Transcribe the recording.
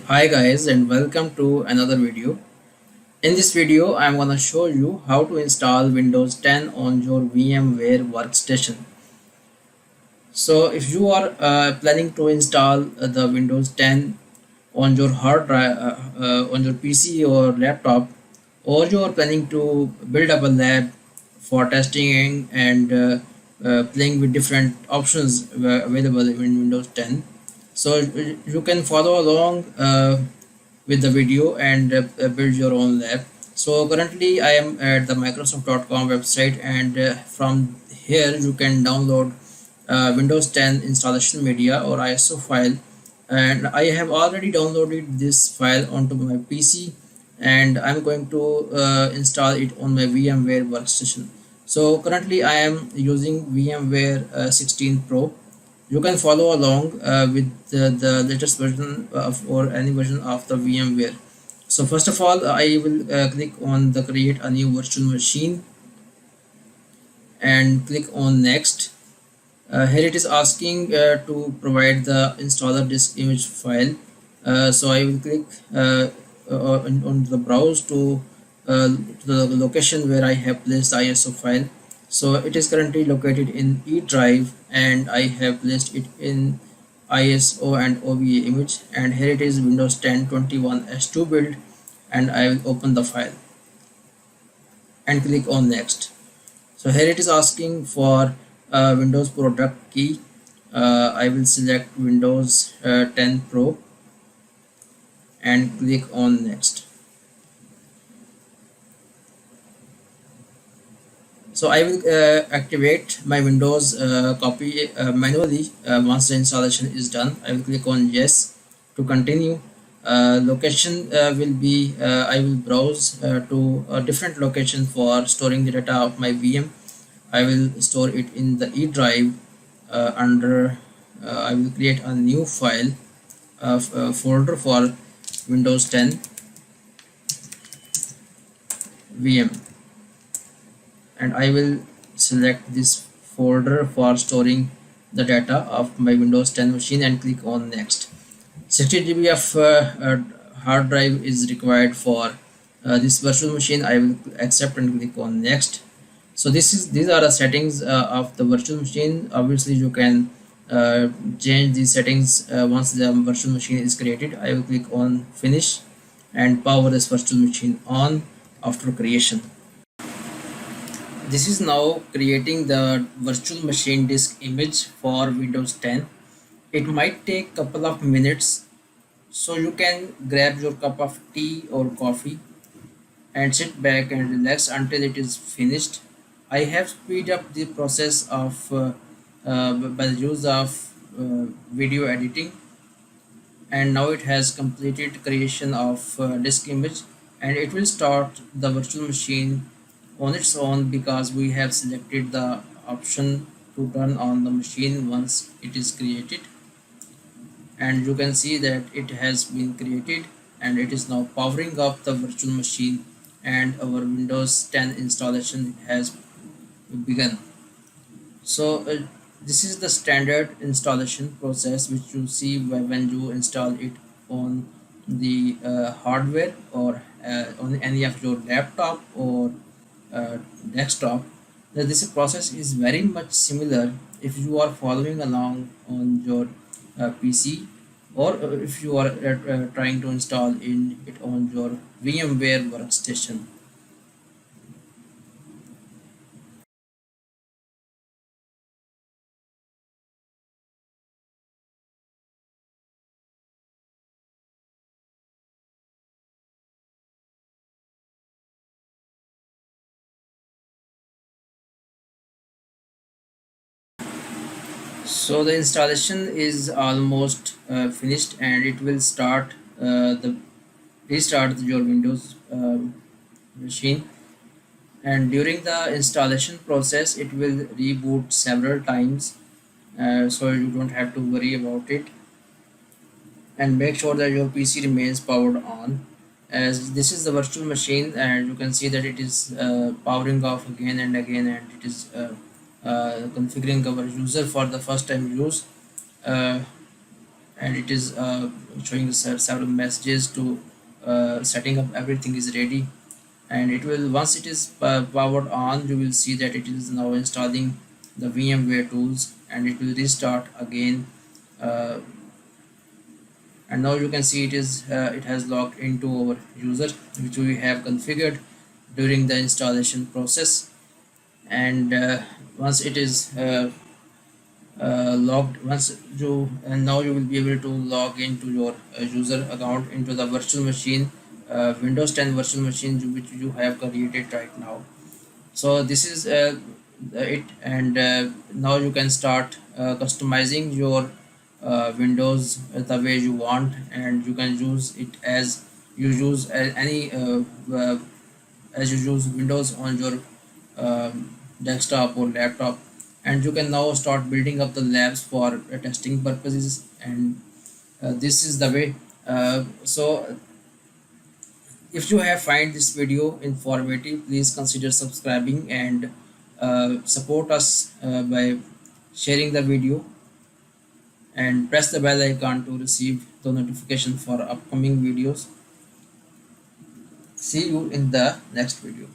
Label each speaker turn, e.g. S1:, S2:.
S1: Hi guys and welcome to another video. In this video I am gonna show you how to install Windows 10 on your VMware Workstation. So if you are planning to install the Windows 10 on your hard drive, on your PC or laptop, or you are planning to build up a lab for testing and playing with different options available in Windows 10, so you can follow along with the video and build your own lab. So currently I am at the Microsoft.com website, and from here you can download Windows 10 installation media or ISO file, and I have already downloaded this file onto my PC, and I'm going to install it on my VMware workstation. So currently I am using VMware 16 Pro. You can follow along with the latest version of or any version of the VMware. So first of all, I will click on the create a new virtual machine and click on next. Here it is asking to provide the installer disk image file. So I will click on the browse to the location where I have placed the ISO file. So it is currently located in E drive, and I have placed it in ISO and OVA image, and here it is Windows 10 21 S2 build, and I will open the file and click on next. So here it is asking for Windows product key. I will select Windows 10 Pro and click on next. So I will activate my Windows copy manually once the installation is done. I will click on yes to continue. Location will be I will browse to a different location for storing the data of my VM. I will store it in the E drive under I will create a new file of folder for Windows 10 VM, and I will select this folder for storing the data of my Windows 10 machine and click on next. 60 GB of hard drive is required for this virtual machine. I will accept and click on next. So these are the settings of the virtual machine. Obviously you can change these settings once the virtual machine is created. I will click on finish and power this virtual machine on after creation. This is now creating the virtual machine disk image for Windows 10. It might take couple of minutes, so you can grab your cup of tea or coffee and sit back and relax until it is finished. I have speed up the process of by the use of video editing, and now it has completed creation of disk image, and it will start the virtual machine on its own because we have selected the option to turn on the machine once it is created. And you can see that it has been created, and it is now powering up the virtual machine, and our Windows 10 installation has begun. So this is the standard installation process which you see when you install it on the hardware or on any of your laptop or desktop. This process is very much similar if you are following along on your PC, or if you are trying to install it on your VMware workstation. So the installation is almost finished, and it will start the restart your Windows machine. And during the installation process, it will reboot several times, so you don't have to worry about it. And make sure that your PC remains powered on, as this is the virtual machine, and you can see that it is powering off again and again, and it is configuring our user for the first time use. Uh, and it is showing several messages to setting up everything is ready. And it will, once it is powered on, you will see that it is now installing the VMware tools, and it will restart again. uh, and now you can see it has logged into our user, which we have configured during the installation process. And once it is logged, once you, and now you will be able to log into your user account into the virtual machine, Windows 10 virtual machine, which you have created right now. So this is it. And now you can start customizing your windows the way you want, and you can use it as you use any as you use windows on your desktop or laptop. And you can now start building up the labs for testing purposes. And this is the way. So if you have find this video informative, please consider subscribing and support us by sharing the video, and press the bell icon to receive the notification for upcoming videos. See you in the next video.